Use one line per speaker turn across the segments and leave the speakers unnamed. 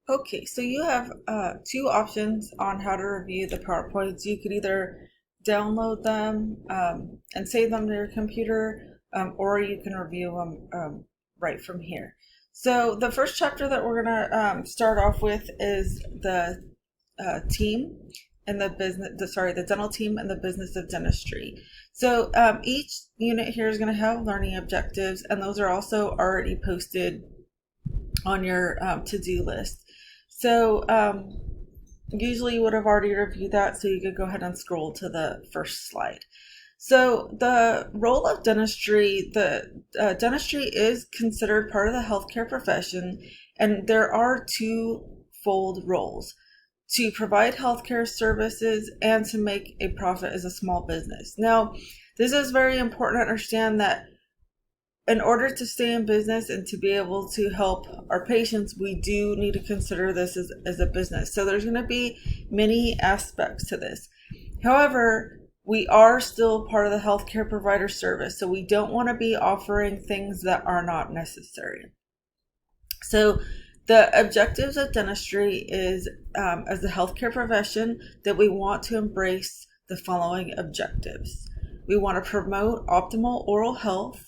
Okay, so you have two options on how to review the PowerPoints. You could either download them and save them to your computer, or you can review them right from here. So the first chapter that we're going to start off with is the team and the dental team and the business of dentistry. So each unit here is going to have learning objectives, and those are also already posted on your to-do list. So usually you would have already reviewed that, so you could go ahead and scroll to the first slide. So the role of dentistry, the dentistry is considered part of the healthcare profession, and there are twofold roles: to provide healthcare services and to make a profit as a small business. Now, this is very important to understand that in order to stay in business and to be able to help our patients, we do need to consider this as a business. So there's going to be many aspects to this. However, we are still part of the healthcare provider service, so we don't want to be offering things that are not necessary. So the objectives of dentistry is, as a healthcare profession, that we want to embrace the following objectives. We want to promote optimal oral health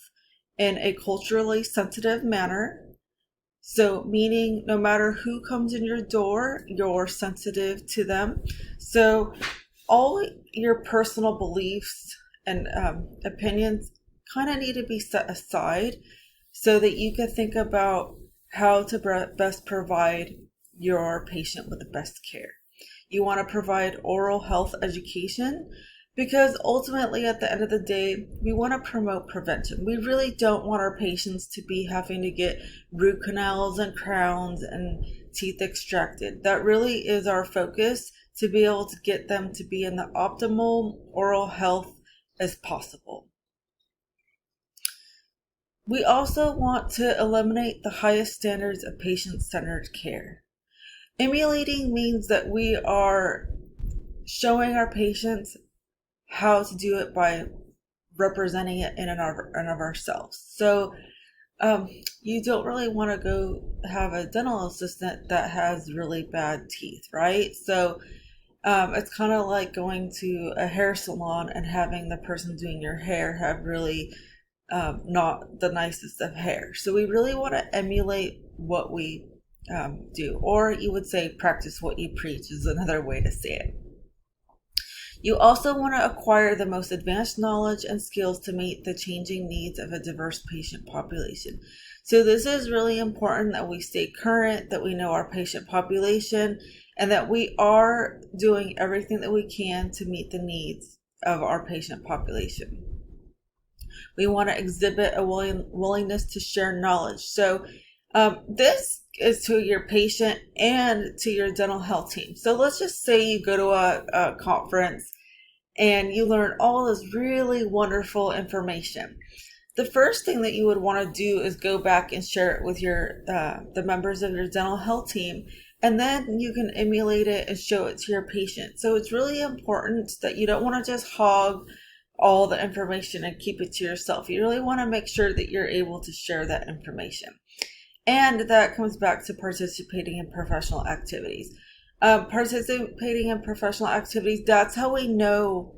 in a culturally sensitive manner. So meaning no matter who comes in your door, you're sensitive to them. So all your personal beliefs and opinions kind of need to be set aside so that you can think about how to best provide your patient with the best care. You want to provide oral health education because ultimately at the end of the day, we want to promote prevention. We really don't want our patients to be having to get root canals and crowns and teeth extracted. That really is our focus, to be able to get them to be in the optimal oral health as possible. We also want to eliminate the highest standards of patient-centered care. Emulating means that we are showing our patients how to do it by representing it in and of ourselves. So you don't really want to go have a dental assistant that has really bad teeth, right? So it's kind of like going to a hair salon and having the person doing your hair have really not the nicest of hair. So we really want to emulate what we do, or you would say practice what you preach is another way to say it. You also want to acquire the most advanced knowledge and skills to meet the changing needs of a diverse patient population. So this is really important that we stay current, that we know our patient population, and that we are doing everything that we can to meet the needs of our patient population. We want to exhibit a willingness to share knowledge. So this is to your patient and to your dental health team. So let's just say you go to a conference and you learn all this really wonderful information. The first thing that you would want to do is go back and share it with the members of your dental health team, and then you can emulate it and show it to your patient. So it's really important that you don't want to just hog all the information and keep it to yourself. You really want to make sure that you're able to share that information. And that comes back to participating in professional activities. Participating in professional activities, that's how we know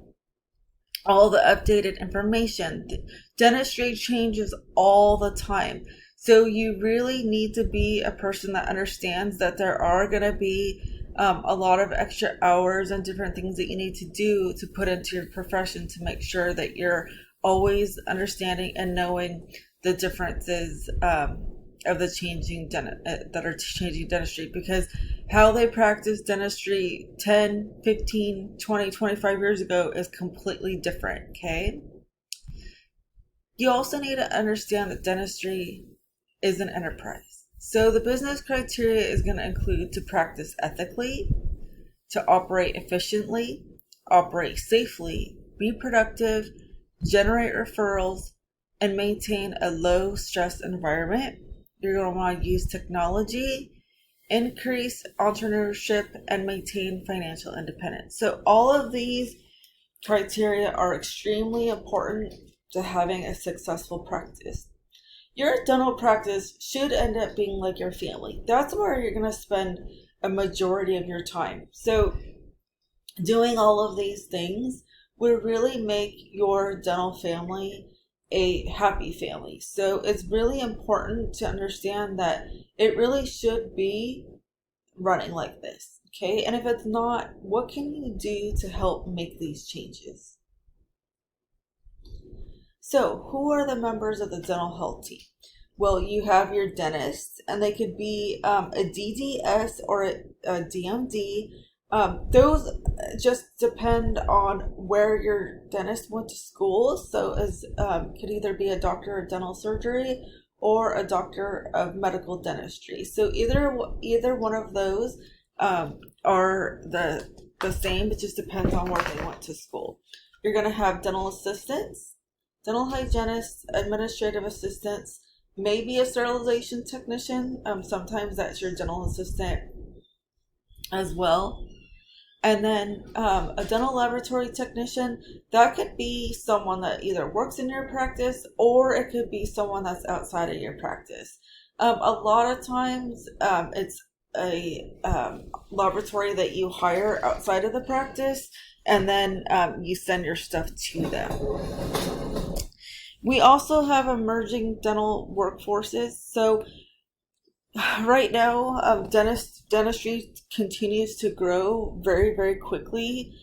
all the updated information. Dentistry changes all the time. So you really need to be a person that understands that there are going to be a lot of extra hours and different things that you need to do to put into your profession to make sure that you're always understanding and knowing the differences of the changing dentistry, because how they practice dentistry 10, 15, 20, 25 years ago is completely different, okay? You also need to understand that dentistry is an enterprise. So the business criteria is going to include to practice ethically, to operate efficiently, operate safely, be productive, generate referrals, and maintain a low stress environment. You're going to want to use technology, increase entrepreneurship, and maintain financial independence. So all of these criteria are extremely important to having a successful practice. your dental practice should end up being like your family. That's where you're going to spend a majority of your time. So doing all of these things would really make your dental family a happy family. So it's really important to understand that it really should be running like this. Okay. And if it's not, what can you do to help make these changes? So, who are the members of the dental health team? Well, you have your dentist, and they could be a DDS or a DMD. Those just depend on where your dentist went to school. So, as could either be a doctor of dental surgery or a doctor of medical dentistry. So, either one of those are the same. It just depends on where they went to school. You're going to have dental assistants, dental hygienists, administrative assistants, maybe a sterilization technician. Sometimes that's your dental assistant as well. And then a dental laboratory technician, that could be someone that either works in your practice or it could be someone that's outside of your practice. A lot of times it's a laboratory that you hire outside of the practice, and then you send your stuff to them. We also have emerging dental workforces. So right now, dentistry continues to grow very, very quickly.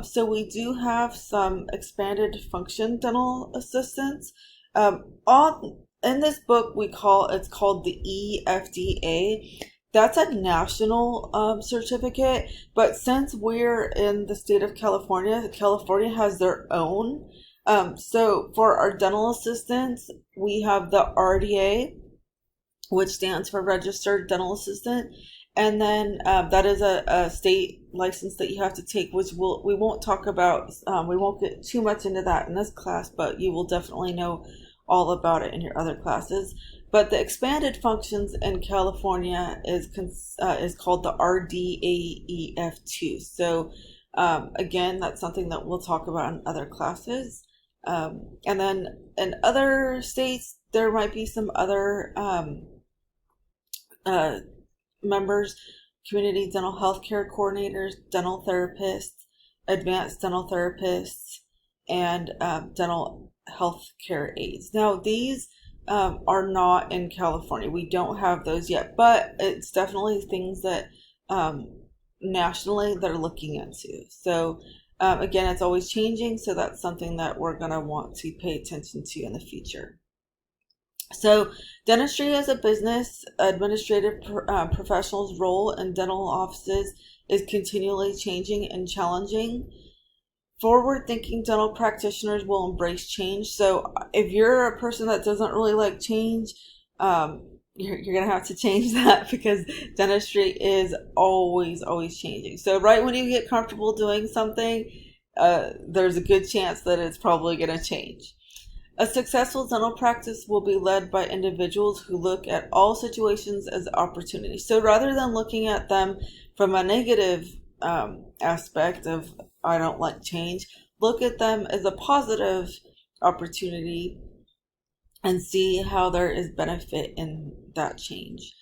So we do have some expanded function dental assistants. In this book, it's called the EFDA. That's a national certificate, but since we're in the state of California, California has their own. So for our dental assistants, we have the RDA, which stands for Registered Dental Assistant. And then that is a state license that you have to take, which we won't talk about. We won't get too much into that in this class, but you will definitely know all about it in your other classes. But the expanded functions in California is called the RDAEF2. So again, that's something that we'll talk about in other classes. And then in other states, there might be some other members: community dental health care coordinators, dental therapists, advanced dental therapists, and dental health care aides. Now, these are not in California. We don't have those yet, but it's definitely things that nationally they're looking into. So again, it's always changing, so that's something that we're going to want to pay attention to in the future. So dentistry as a business, administrative professionals' role in dental offices is continually changing and challenging. Forward-thinking dental practitioners will embrace change. So if you're a person that doesn't really like change, you're going to have to change that, because dentistry is always changing. So right when you get comfortable doing something, there's a good chance that it's probably going to change. A successful dental practice will be led by individuals who look at all situations as opportunities. So rather than looking at them from a negative aspect of, I don't like change, look at them as a positive opportunity and see how there is benefit in that change.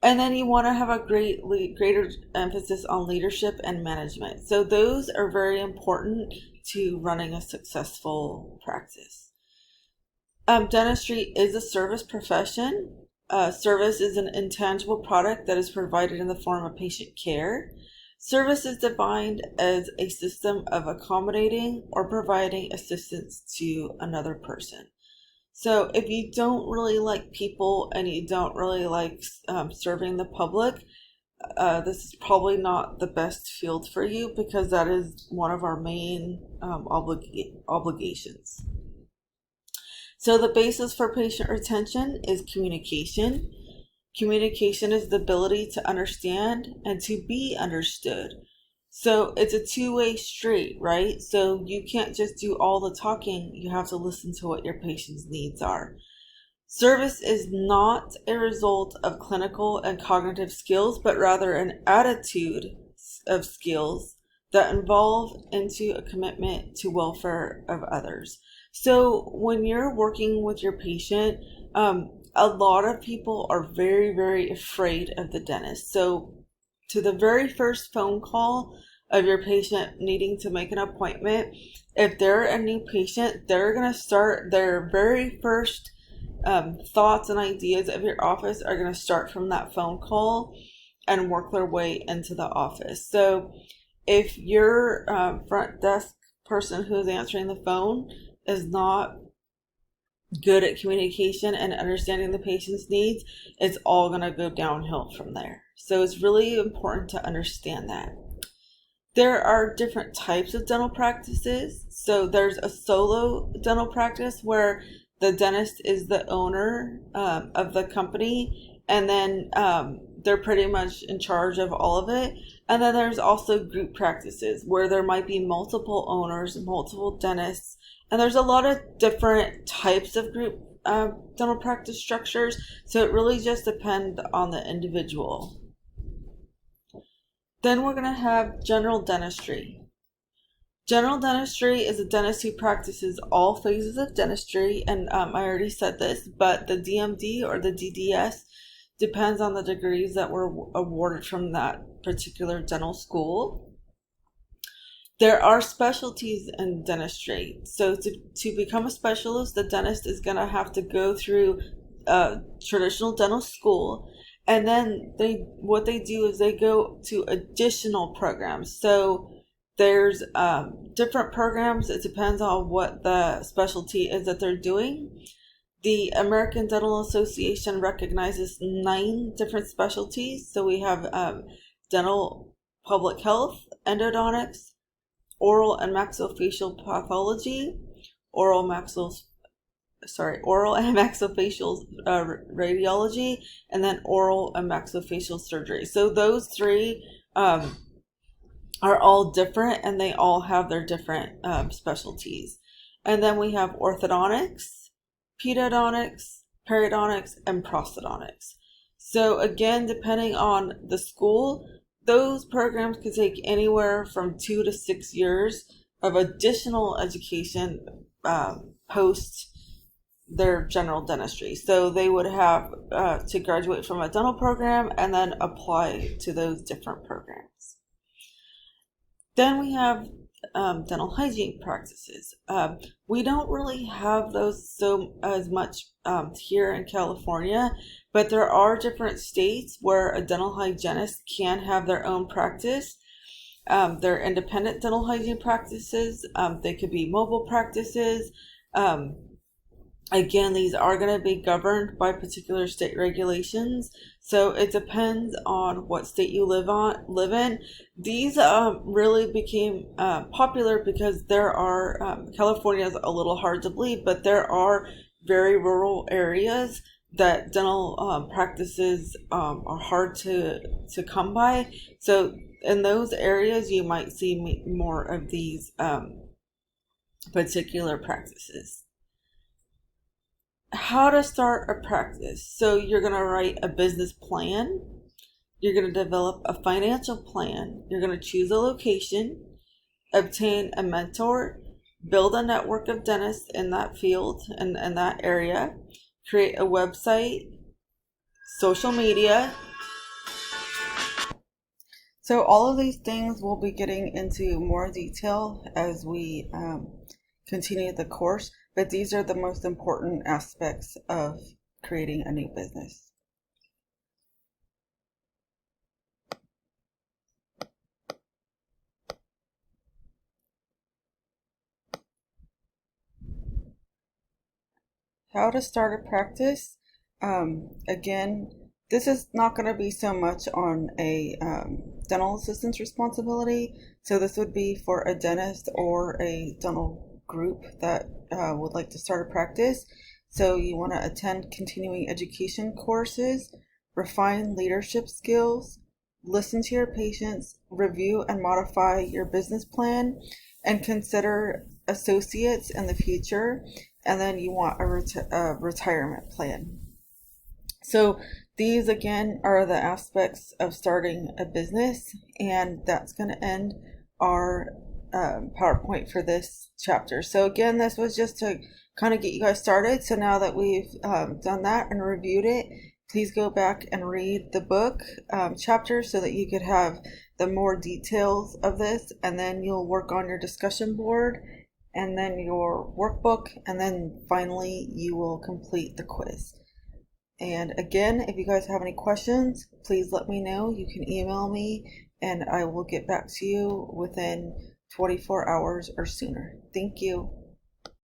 And then you want to have a greater emphasis on leadership and management. So those are very important to running a successful practice. Dentistry is a service profession. Service is an intangible product that is provided in the form of patient care. Service is defined as a system of accommodating or providing assistance to another person. So if you don't really like people and you don't really like serving the public, this is probably not the best field for you, because that is one of our main obligations. So the basis for patient retention is communication. Communication is the ability to understand and to be understood. So it's a two-way street, right? So you can't just do all the talking. You have to listen to what your patient's needs are. Service is not a result of clinical and cognitive skills, but rather an attitude of skills that involve into a commitment to welfare of others. So when you're working with your patient, a lot of people are very, very afraid of the dentist. So, to the very first phone call of your patient needing to make an appointment, if they're a new patient, they're going to start their very first thoughts and ideas of your office are going to start from that phone call and work their way into the office. So, if your front desk person who is answering the phone is not good at communication and understanding the patient's needs, it's all going to go downhill from there. So it's really important to understand that. There are different types of dental practices. So there's a solo dental practice where the dentist is the owner of the company, and then they're pretty much in charge of all of it. And then there's also group practices where there might be multiple owners, multiple dentists, and there's a lot of different types of group dental practice structures. So it really just depends on the individual. Then we're going to have general dentistry. General dentistry is a dentist who practices all phases of dentistry, and I already said this, but the DMD or the DDS depends on the degrees that were awarded from that particular dental school. There are specialties in dentistry. So to become a specialist, the dentist is going to have to go through traditional dental school. And then what they do is they go to additional programs. So there's different programs. It depends on what the specialty is that they're doing. The American Dental Association recognizes 9 different specialties. So we have dental public health, endodontics, oral and maxillofacial pathology, oral and maxillofacial radiology, and then oral and maxillofacial surgery. So those 3 are all different, and they all have their different specialties. And then we have orthodontics, pedodontics, periodontics, and prosthodontics. So again, depending on the school, those programs could take anywhere from 2 to 6 years of additional education post their general dentistry. So they would have to graduate from a dental program and then apply to those different programs. Then we have dental hygiene practices. We don't really have those as much here in California, but there are different states where a dental hygienist can have their own practice. They're independent dental hygiene practices. They could be mobile practices. Again, these are going to be governed by particular state regulations. So it depends on what state you live in. These really became popular because there are, California is a little hard to believe, but there are very rural areas that dental practices are hard to come by. So in those areas, you might see more of these particular practices. How to start a practice. So you're going to write a business plan. You're going to develop a financial plan. You're going to choose a location, obtain a mentor, build a network of dentists in that field and that area, create a website, social media. So all of these things we'll be getting into more detail as we continue the course, but these are the most important aspects of creating a new business. How to start a practice. Again, this is not going to be so much on a dental assistant's responsibility. So this would be for a dentist or a dental group that would like to start a practice. So you want to attend continuing education courses, refine leadership skills, listen to your patients, review and modify your business plan, and consider associates in the future. And then you want a retirement plan. So these again are the aspects of starting a business, and that's going to end our PowerPoint for this chapter. So again, this was just to kind of get you guys started. So now that we've done that and reviewed it, please go back and read the book chapter so that you could have the more details of this, and then you'll work on your discussion board and then your workbook, and then finally you will complete the quiz. And again, if you guys have any questions, please let me know. You can email me and I will get back to you within 24 hours or sooner. Thank you.